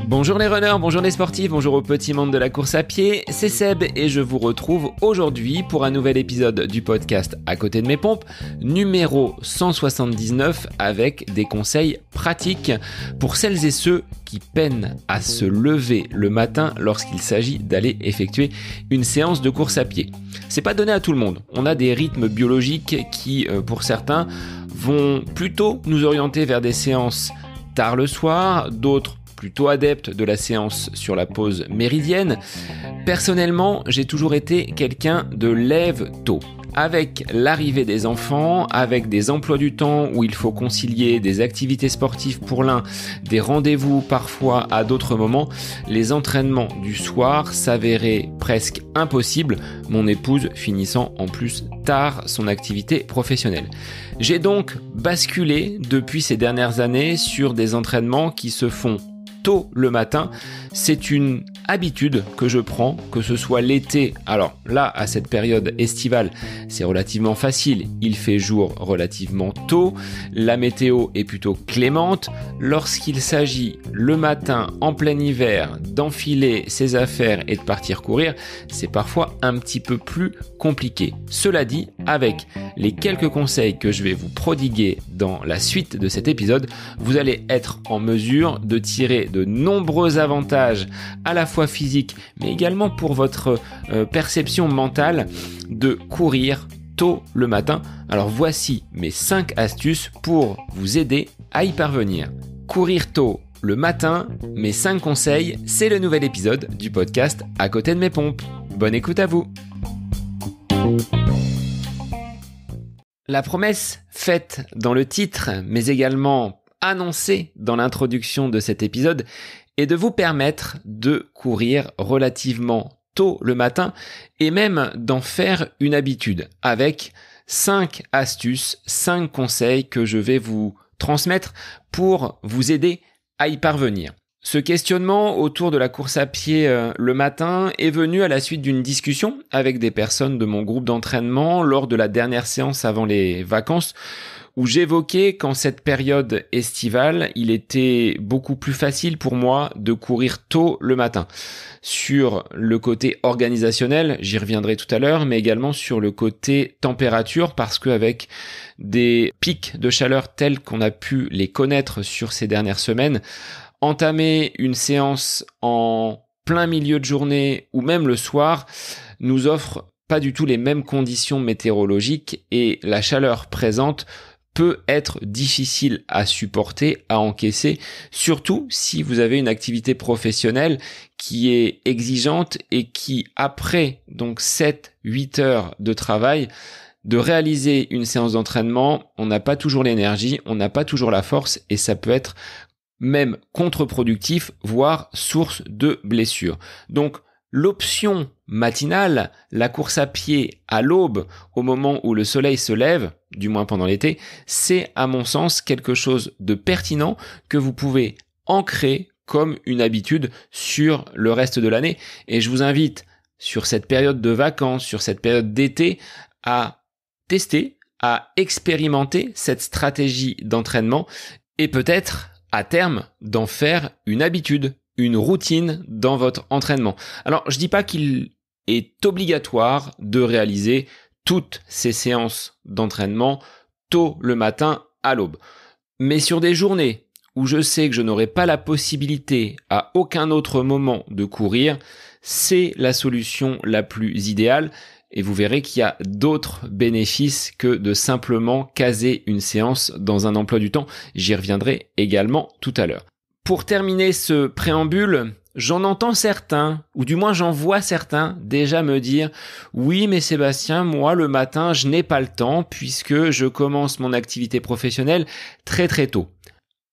Bonjour les runners, bonjour les sportifs, bonjour au petit monde de la course à pied, c'est Seb et je vous retrouve aujourd'hui pour un nouvel épisode du podcast À côté de mes pompes, numéro 179 avec des conseils pratiques pour celles et ceux qui peinent à se lever le matin lorsqu'il s'agit d'aller effectuer une séance de course à pied. C'est pas donné à tout le monde, on a des rythmes biologiques qui, pour certains, vont plutôt nous orienter vers des séances tard le soir, d'autres plutôt adepte de la séance sur la pause méridienne. Personnellement, j'ai toujours été quelqu'un de lève tôt. Avec l'arrivée des enfants, avec des emplois du temps où il faut concilier des activités sportives pour l'un, des rendez-vous parfois à d'autres moments, les entraînements du soir s'avéraient presque impossibles, mon épouse finissant en plus tard son activité professionnelle. J'ai donc basculé depuis ces dernières années sur des entraînements qui se font tôt le matin. C'est une habitude que je prends, que ce soit l'été. Alors là, à cette période estivale, c'est relativement facile. Il fait jour relativement tôt. La météo est plutôt clémente. Lorsqu'il s'agit le matin, en plein hiver, d'enfiler ses affaires et de partir courir, c'est parfois un petit peu plus compliqué. Cela dit, avec les quelques conseils que je vais vous prodiguer dans la suite de cet épisode, vous allez être en mesure de tirer de nombreux avantages à la fois physiques mais également pour votre perception mentale de courir tôt le matin. Alors voici mes 5 astuces pour vous aider à y parvenir. Courir tôt le matin, mes 5 conseils, c'est le nouvel épisode du podcast À côté de mes pompes. Bonne écoute à vous. La promesse faite dans le titre, mais également annoncée dans l'introduction de cet épisode, est de vous permettre de courir relativement tôt le matin et même d'en faire une habitude avec 5 astuces, 5 conseils que je vais vous transmettre pour vous aider à y parvenir. Ce questionnement autour de la course à pied le matin est venu à la suite d'une discussion avec des personnes de mon groupe d'entraînement lors de la dernière séance avant les vacances où j'évoquais qu'en cette période estivale, il était beaucoup plus facile pour moi de courir tôt le matin. Sur le côté organisationnel, j'y reviendrai tout à l'heure, mais également sur le côté température, parce qu'avec des pics de chaleur tels qu'on a pu les connaître sur ces dernières semaines, entamer une séance en plein milieu de journée ou même le soir nous offre pas du tout les mêmes conditions météorologiques et la chaleur présente peut être difficile à supporter, à encaisser, surtout si vous avez une activité professionnelle qui est exigeante et qui, après donc 7-8 heures de travail, de réaliser une séance d'entraînement, on n'a pas toujours l'énergie, on n'a pas toujours la force et ça peut être même contre-productif, voire source de blessures. Donc, l'option matinale, la course à pied à l'aube, au moment où le soleil se lève, du moins pendant l'été, c'est à mon sens quelque chose de pertinent que vous pouvez ancrer comme une habitude sur le reste de l'année. Et je vous invite, sur cette période de vacances, sur cette période d'été, à tester, à expérimenter cette stratégie d'entraînement et peut-être à terme d'en faire une habitude, une routine dans votre entraînement. Alors, je dis pas qu'il est obligatoire de réaliser toutes ces séances d'entraînement tôt le matin à l'aube. Mais sur des journées où je sais que je n'aurai pas la possibilité à aucun autre moment de courir, c'est la solution la plus idéale. Et vous verrez qu'il y a d'autres bénéfices que de simplement caser une séance dans un emploi du temps. J'y reviendrai également tout à l'heure. Pour terminer ce préambule, j'en entends certains, ou du moins j'en vois certains déjà me dire « Oui, mais Sébastien, moi le matin, je n'ai pas le temps puisque je commence mon activité professionnelle très très tôt. »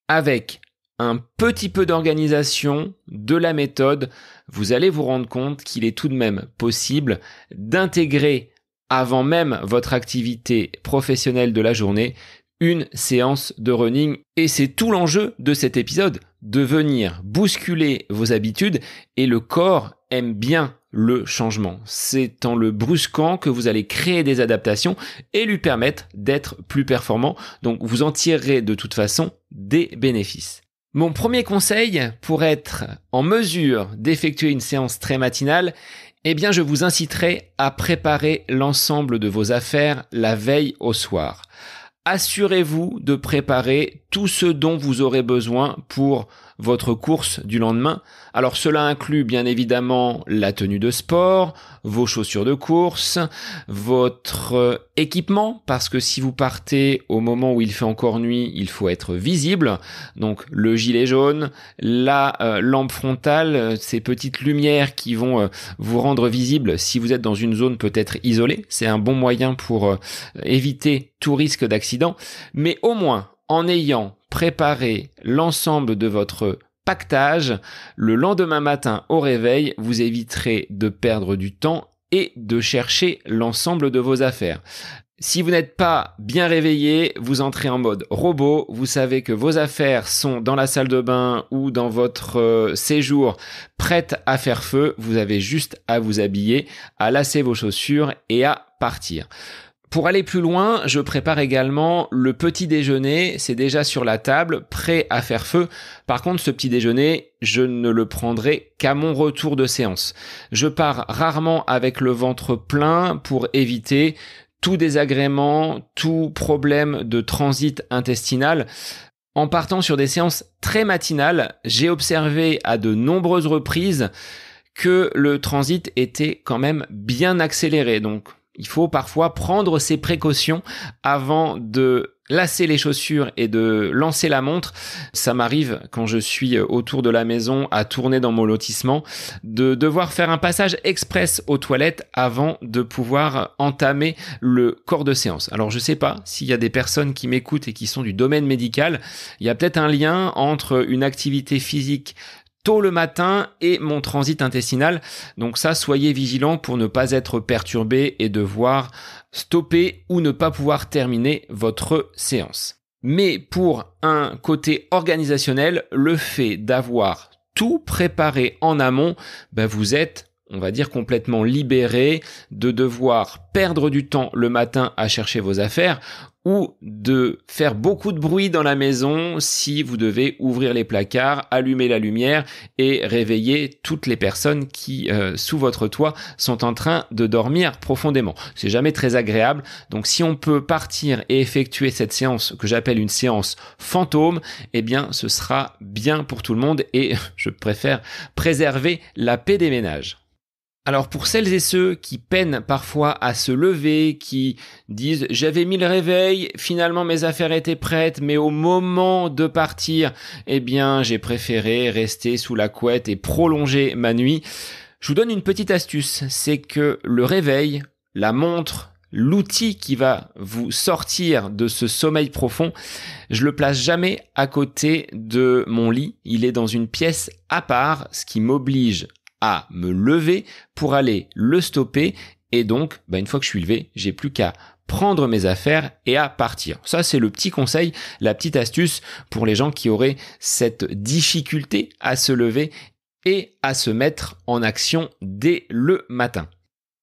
Avec un petit peu d'organisation, de la méthode, vous allez vous rendre compte qu'il est tout de même possible d'intégrer avant même votre activité professionnelle de la journée une séance de running. Et c'est tout l'enjeu de cet épisode, de venir bousculer vos habitudes et le corps aime bien le changement. C'est en le brusquant que vous allez créer des adaptations et lui permettre d'être plus performant. Donc vous en tirerez de toute façon des bénéfices. Mon premier conseil pour être en mesure d'effectuer une séance très matinale, je vous inciterai à préparer l'ensemble de vos affaires la veille au soir. Assurez-vous de préparer tout ce dont vous aurez besoin pour votre course du lendemain. Alors cela inclut bien évidemment la tenue de sport, vos chaussures de course, votre équipement, parce que si vous partez au moment où il fait encore nuit, il faut être visible. Donc le gilet jaune, la lampe frontale, ces petites lumières qui vont vous rendre visible si vous êtes dans une zone peut-être isolée. C'est un bon moyen pour éviter tout risque d'accident. Mais au moins, en ayant préparé l'ensemble de votre pactage, le lendemain matin au réveil, vous éviterez de perdre du temps et de chercher l'ensemble de vos affaires. Si vous n'êtes pas bien réveillé, vous entrez en mode robot, vous savez que vos affaires sont dans la salle de bain ou dans votre séjour prêtes à faire feu, vous avez juste à vous habiller, à lasser vos chaussures et à partir. Pour aller plus loin, je prépare également le petit déjeuner, c'est déjà sur la table, prêt à faire feu. Par contre, ce petit déjeuner, je ne le prendrai qu'à mon retour de séance. Je pars rarement avec le ventre plein pour éviter tout désagrément, tout problème de transit intestinal. En partant sur des séances très matinales, j'ai observé à de nombreuses reprises que le transit était quand même bien accéléré. Donc, il faut parfois prendre ses précautions avant de lasser les chaussures et de lancer la montre. Ça m'arrive quand je suis autour de la maison à tourner dans mon lotissement de devoir faire un passage express aux toilettes avant de pouvoir entamer le corps de séance. Alors je sais pas s'il y a des personnes qui m'écoutent et qui sont du domaine médical, il y a peut-être un lien entre une activité physique tôt le matin et mon transit intestinal. Donc ça, soyez vigilants pour ne pas être perturbé et devoir stopper ou ne pas pouvoir terminer votre séance. Mais pour un côté organisationnel, le fait d'avoir tout préparé en amont, vous êtes, on va dire, complètement libéré de devoir perdre du temps le matin à chercher vos affaires ou de faire beaucoup de bruit dans la maison si vous devez ouvrir les placards, allumer la lumière et réveiller toutes les personnes qui, sous votre toit, sont en train de dormir profondément. C'est jamais très agréable. Donc, si on peut partir et effectuer cette séance que j'appelle une séance fantôme, ce sera bien pour tout le monde et je préfère préserver la paix des ménages. Alors pour celles et ceux qui peinent parfois à se lever, qui disent « j'avais mis le réveil, finalement mes affaires étaient prêtes, mais au moment de partir, j'ai préféré rester sous la couette et prolonger ma nuit », je vous donne une petite astuce, c'est que le réveil, la montre, l'outil qui va vous sortir de ce sommeil profond, je le place jamais à côté de mon lit, il est dans une pièce à part, ce qui m'oblige à me lever pour aller le stopper et donc une fois que je suis levé, j'ai plus qu'à prendre mes affaires et à partir. Ça c'est le petit conseil, la petite astuce pour les gens qui auraient cette difficulté à se lever et à se mettre en action dès le matin.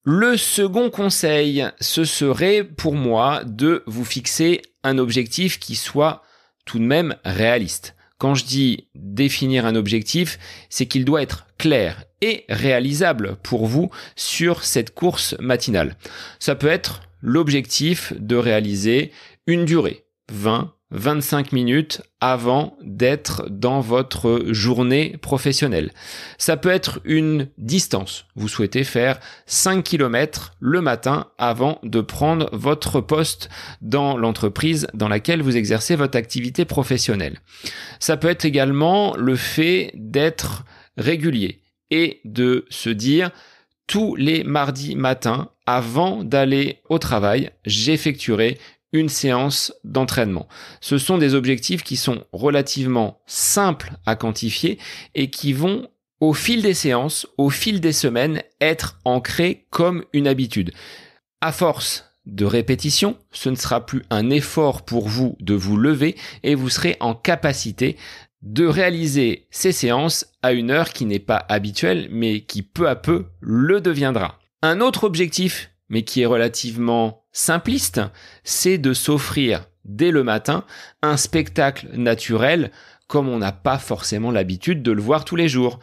Le second conseil, ce serait pour moi de vous fixer un objectif qui soit tout de même réaliste. Quand je dis définir un objectif, c'est qu'il doit être clair et réalisable pour vous sur cette course matinale. Ça peut être l'objectif de réaliser une durée, 20-25 minutes avant d'être dans votre journée professionnelle. Ça peut être une distance. Vous souhaitez faire 5 km le matin avant de prendre votre poste dans l'entreprise dans laquelle vous exercez votre activité professionnelle. Ça peut être également le fait d'être régulier et de se dire tous les mardis matins avant d'aller au travail, j'effectuerai une séance d'entraînement. Ce sont des objectifs qui sont relativement simples à quantifier et qui vont, au fil des séances, au fil des semaines, être ancrés comme une habitude. À force de répétition, ce ne sera plus un effort pour vous de vous lever et vous serez en capacité de réaliser ces séances à une heure qui n'est pas habituelle, mais qui peu à peu le deviendra. Un autre objectif, mais qui est relativement simpliste, c'est de s'offrir dès le matin un spectacle naturel comme on n'a pas forcément l'habitude de le voir tous les jours.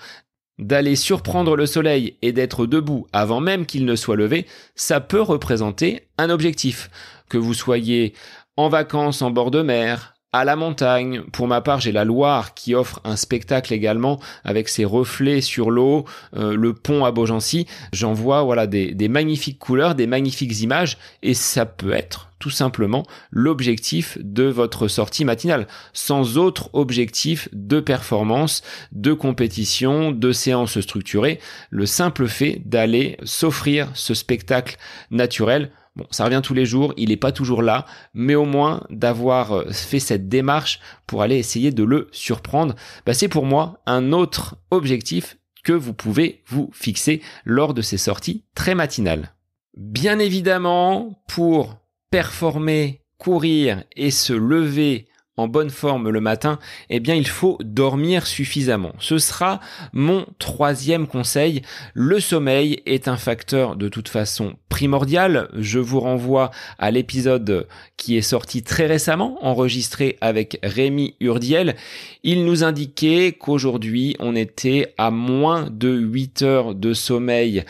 D'aller surprendre le soleil et d'être debout avant même qu'il ne soit levé, ça peut représenter un objectif. Que vous soyez en vacances en bord de mer, à la montagne. Pour ma part, j'ai la Loire qui offre un spectacle également avec ses reflets sur l'eau, le pont à Beaugency. J'en vois des magnifiques couleurs, des magnifiques images et ça peut être tout simplement l'objectif de votre sortie matinale, sans autre objectif de performance, de compétition, de séance structurée. Le simple fait d'aller s'offrir ce spectacle naturel. Bon, ça revient tous les jours, il n'est pas toujours là, mais au moins d'avoir fait cette démarche pour aller essayer de le surprendre, c'est pour moi un autre objectif que vous pouvez vous fixer lors de ces sorties très matinales. Bien évidemment, pour performer, courir et se lever en bonne forme le matin, il faut dormir suffisamment. Ce sera mon troisième conseil. Le sommeil est un facteur de toute façon primordial. Je vous renvoie à l'épisode qui est sorti très récemment, enregistré avec Rémi Urdiel. Il nous indiquait qu'aujourd'hui, on était à moins de 8 heures de sommeil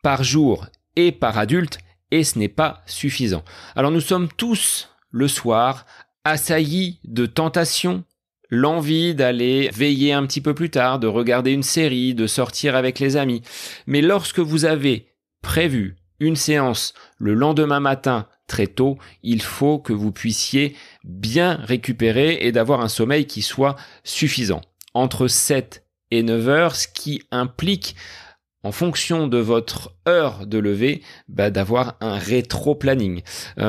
par jour et par adulte, et ce n'est pas suffisant. Alors nous sommes tous le soir assaillis de tentations, l'envie d'aller veiller un petit peu plus tard, de regarder une série, de sortir avec les amis. Mais lorsque vous avez prévu une séance le lendemain matin très tôt, il faut que vous puissiez bien récupérer et d'avoir un sommeil qui soit suffisant. Entre 7 et 9 heures, ce qui implique en fonction de votre heure de lever, d'avoir un rétro-planning.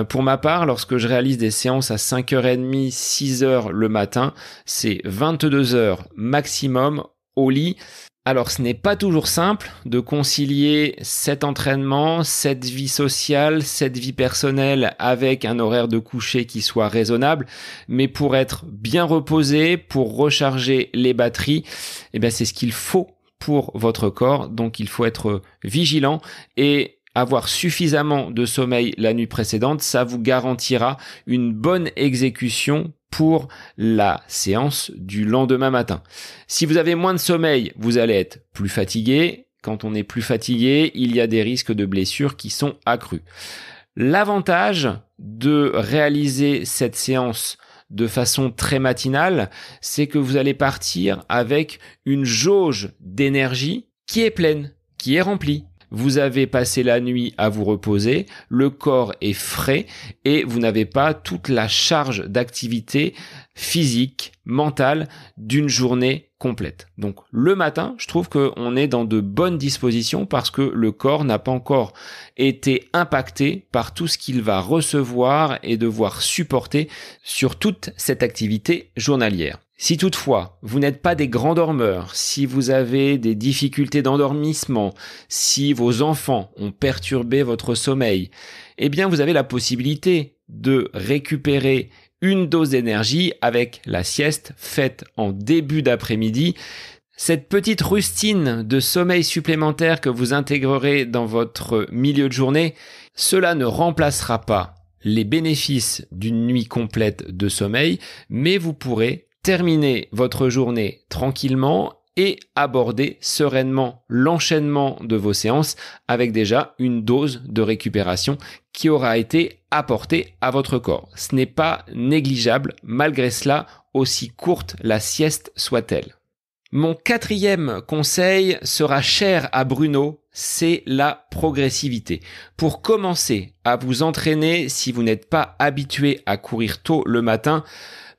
Pour ma part, lorsque je réalise des séances à 5h30, 6h le matin, c'est 22 heures maximum au lit. Alors, ce n'est pas toujours simple de concilier cet entraînement, cette vie sociale, cette vie personnelle avec un horaire de coucher qui soit raisonnable, mais pour être bien reposé, pour recharger les batteries, c'est ce qu'il faut pour votre corps, donc il faut être vigilant et avoir suffisamment de sommeil la nuit précédente, ça vous garantira une bonne exécution pour la séance du lendemain matin. Si vous avez moins de sommeil, vous allez être plus fatigué. Quand on est plus fatigué, il y a des risques de blessures qui sont accrus. L'avantage de réaliser cette séance de façon très matinale, c'est que vous allez partir avec une jauge d'énergie qui est pleine, qui est remplie. Vous avez passé la nuit à vous reposer, le corps est frais et vous n'avez pas toute la charge d'activité physique, mentale d'une journée complète. Donc le matin, je trouve qu'on est dans de bonnes dispositions parce que le corps n'a pas encore été impacté par tout ce qu'il va recevoir et devoir supporter sur toute cette activité journalière. Si toutefois, vous n'êtes pas des grands dormeurs, si vous avez des difficultés d'endormissement, si vos enfants ont perturbé votre sommeil, vous avez la possibilité de récupérer une dose d'énergie avec la sieste faite en début d'après-midi. Cette petite rustine de sommeil supplémentaire que vous intégrerez dans votre milieu de journée, cela ne remplacera pas les bénéfices d'une nuit complète de sommeil, mais vous pourrez terminer votre journée tranquillement et aborder sereinement l'enchaînement de vos séances avec déjà une dose de récupération qui aura été apportée à votre corps. Ce n'est pas négligeable, malgré cela, aussi courte la sieste soit-elle. Mon quatrième conseil sera cher à Bruno, c'est la progressivité. Pour commencer à vous entraîner, si vous n'êtes pas habitué à courir tôt le matin,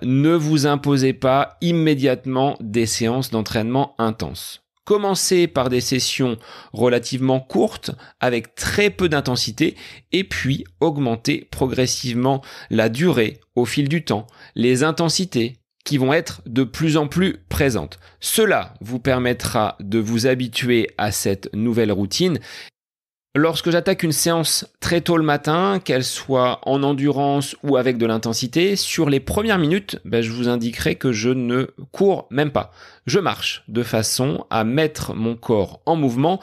ne vous imposez pas immédiatement des séances d'entraînement intenses. Commencez par des sessions relativement courtes avec très peu d'intensité et puis augmentez progressivement la durée au fil du temps, les intensités qui vont être de plus en plus présentes. Cela vous permettra de vous habituer à cette nouvelle routine Lorsque j'attaque une séance très tôt le matin, qu'elle soit en endurance ou avec de l'intensité, sur les premières minutes, je vous indiquerai que je ne cours même pas. Je marche de façon à mettre mon corps en mouvement.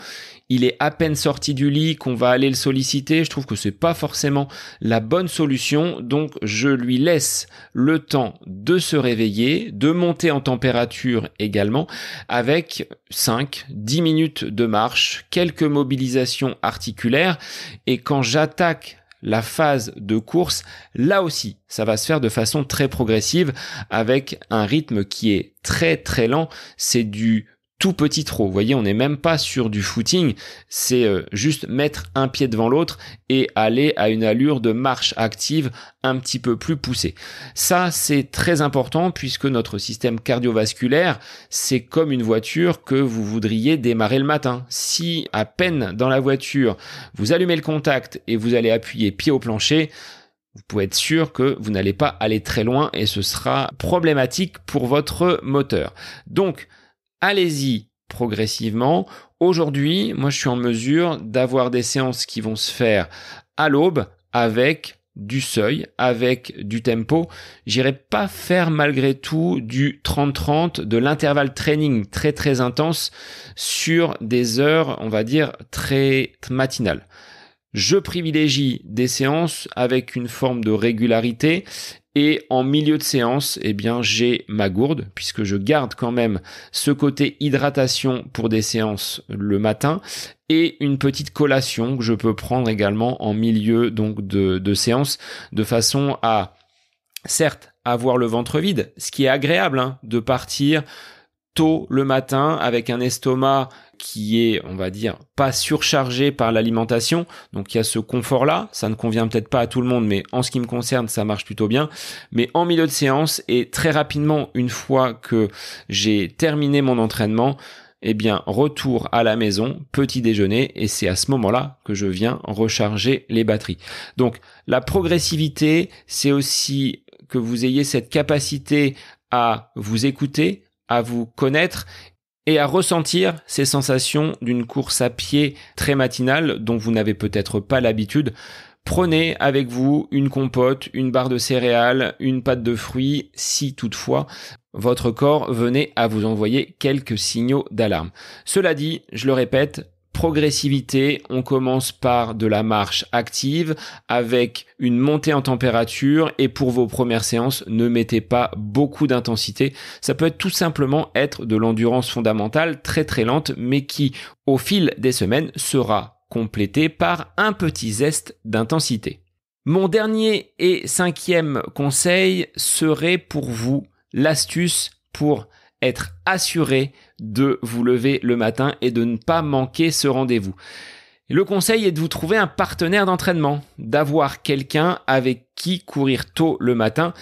Il est à peine sorti du lit qu'on va aller le solliciter. Je trouve que c'est pas forcément la bonne solution. Donc, je lui laisse le temps de se réveiller, de monter en température également, avec 5-10 minutes de marche, quelques mobilisations articulaires. Et quand j'attaque la phase de course, là aussi, ça va se faire de façon très progressive avec un rythme qui est très très lent. C'est du tout petit trot. Vous voyez, on n'est même pas sur du footing. C'est juste mettre un pied devant l'autre et aller à une allure de marche active un petit peu plus poussée. Ça, c'est très important puisque notre système cardiovasculaire, c'est comme une voiture que vous voudriez démarrer le matin. Si à peine dans la voiture, vous allumez le contact et vous allez appuyer pied au plancher, vous pouvez être sûr que vous n'allez pas aller très loin et ce sera problématique pour votre moteur. Donc, allez-y progressivement. Aujourd'hui, moi, je suis en mesure d'avoir des séances qui vont se faire à l'aube avec du seuil, avec du tempo. J'irai pas faire malgré tout du 30-30, de l'intervalle training très très intense sur des heures, on va dire, très matinales. Je privilégie des séances avec une forme de régularité et en milieu de séance, j'ai ma gourde puisque je garde quand même ce côté hydratation pour des séances le matin et une petite collation que je peux prendre également en milieu donc de séance de façon à certes avoir le ventre vide, ce qui est agréable de partir tôt le matin avec un estomac qui est, on va dire, pas surchargé par l'alimentation. Donc il y a ce confort-là, ça ne convient peut-être pas à tout le monde, mais en ce qui me concerne, ça marche plutôt bien. Mais en milieu de séance et très rapidement, une fois que j'ai terminé mon entraînement, retour à la maison, petit déjeuner, et c'est à ce moment-là que je viens recharger les batteries. Donc la progressivité, c'est aussi que vous ayez cette capacité à vous écouter, à vous connaître et à ressentir ces sensations d'une course à pied très matinale dont vous n'avez peut-être pas l'habitude. Prenez avec vous une compote, une barre de céréales, une pâte de fruits, si toutefois votre corps venait à vous envoyer quelques signaux d'alarme. Cela dit, je le répète, progressivité, on commence par de la marche active avec une montée en température et pour vos premières séances, ne mettez pas beaucoup d'intensité. Ça peut tout simplement être de l'endurance fondamentale très très lente mais qui, au fil des semaines, sera complétée par un petit zeste d'intensité. Mon dernier et 5e conseil serait pour vous l'astuce pour être assuré de vous lever le matin et de ne pas manquer ce rendez-vous. Le conseil est de vous trouver un partenaire d'entraînement, d'avoir quelqu'un avec qui courir tôt le matin.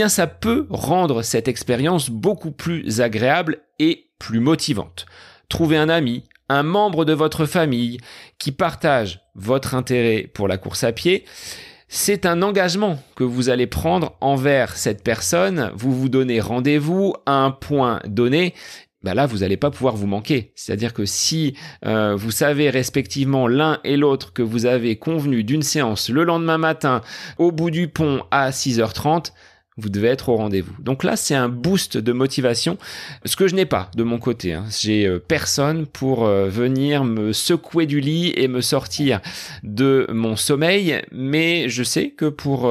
Ça peut rendre cette expérience beaucoup plus agréable et plus motivante. Trouvez un ami, un membre de votre famille qui partage votre intérêt pour la course à pied. C'est un engagement que vous allez prendre envers cette personne. Vous vous donnez rendez-vous à un point donné. Là, vous n'allez pas pouvoir vous manquer. C'est-à-dire que si vous savez respectivement l'un et l'autre que vous avez convenu d'une séance le lendemain matin au bout du pont à 6h30, vous devez être au rendez-vous. Donc là, c'est un boost de motivation, ce que je n'ai pas de mon côté. J'ai personne pour venir me secouer du lit et me sortir de mon sommeil, mais je sais que pour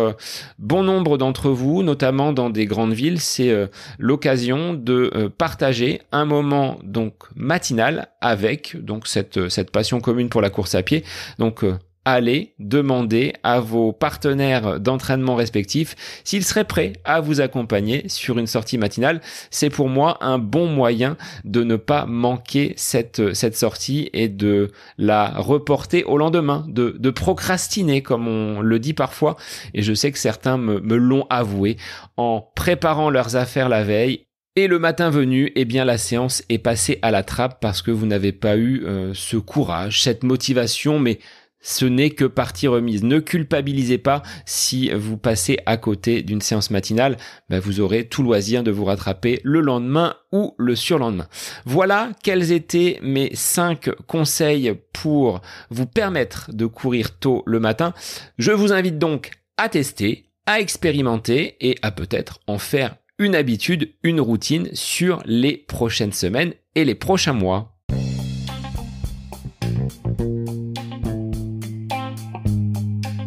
bon nombre d'entre vous, notamment dans des grandes villes, c'est l'occasion de partager un moment donc matinal avec donc cette passion commune pour la course à pied. Donc allez demander à vos partenaires d'entraînement respectifs s'ils seraient prêts à vous accompagner sur une sortie matinale. C'est pour moi un bon moyen de ne pas manquer cette sortie et de la reporter au lendemain, de procrastiner comme on le dit parfois. Et je sais que certains me l'ont avoué en préparant leurs affaires la veille. Et le matin venu, la séance est passée à la trappe parce que vous n'avez pas eu ce courage, cette motivation, mais ce n'est que partie remise. Ne culpabilisez pas si vous passez à côté d'une séance matinale. Vous aurez tout loisir de vous rattraper le lendemain ou le surlendemain. Voilà quels étaient mes 5 conseils pour vous permettre de courir tôt le matin. Je vous invite donc à tester, à expérimenter et à peut-être en faire une habitude, une routine sur les prochaines semaines et les prochains mois.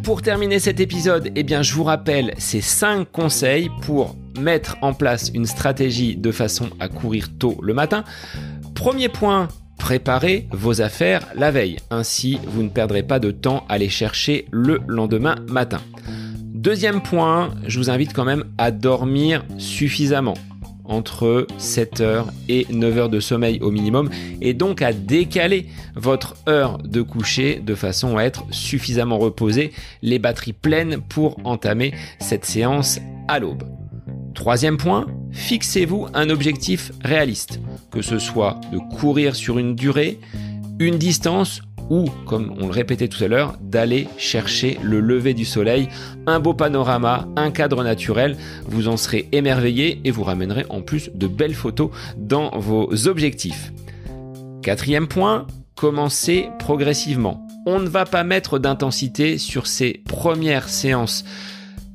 Pour terminer cet épisode, je vous rappelle ces 5 conseils pour mettre en place une stratégie de façon à courir tôt le matin. Premier point, préparez vos affaires la veille. Ainsi, vous ne perdrez pas de temps à les chercher le lendemain matin. Deuxième point, je vous invite quand même à dormir suffisamment, entre 7 heures et 9 heures de sommeil au minimum, et donc à décaler votre heure de coucher de façon à être suffisamment reposé, les batteries pleines pour entamer cette séance à l'aube. Troisième point, fixez-vous un objectif réaliste, que ce soit de courir sur une durée, une distance ou, comme on le répétait tout à l'heure, d'aller chercher le lever du soleil, un beau panorama, un cadre naturel. Vous en serez émerveillé et vous ramènerez en plus de belles photos dans vos objectifs. Quatrième point, commencez progressivement. On ne va pas mettre d'intensité sur ces premières séances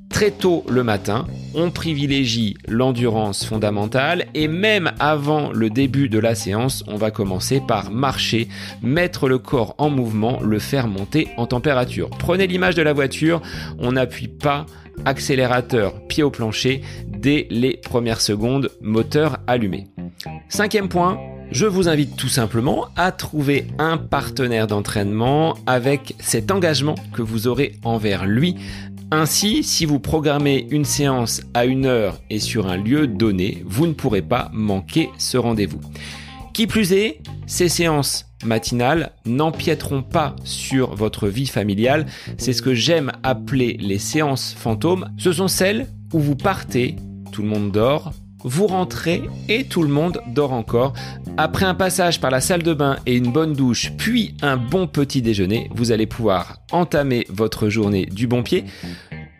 très tôt le matin. On privilégie l'endurance fondamentale et même avant le début de la séance, on va commencer par marcher, mettre le corps en mouvement, le faire monter en température. Prenez l'image de la voiture, on n'appuie pas accélérateur, pied au plancher dès les premières secondes, moteur allumé. Cinquième point, je vous invite tout simplement à trouver un partenaire d'entraînement avec cet engagement que vous aurez envers lui. Ainsi, si vous programmez une séance à une heure et sur un lieu donné, vous ne pourrez pas manquer ce rendez-vous. Qui plus est, ces séances matinales n'empiéteront pas sur votre vie familiale. C'est ce que j'aime appeler les séances fantômes. Ce sont celles où vous partez, tout le monde dort, vous rentrez et tout le monde dort encore. Après un passage par la salle de bain et une bonne douche, puis un bon petit déjeuner, vous allez pouvoir entamer votre journée du bon pied.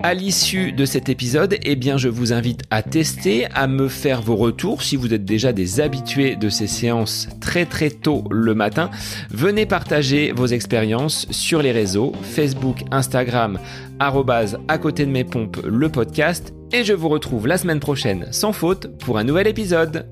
À l'issue de cet épisode, je vous invite à tester, à me faire vos retours. Si vous êtes déjà des habitués de ces séances très tôt le matin, venez partager vos expériences sur les réseaux Facebook, Instagram, @à côté de mes pompes le podcast. Et je vous retrouve la semaine prochaine sans faute pour un nouvel épisode.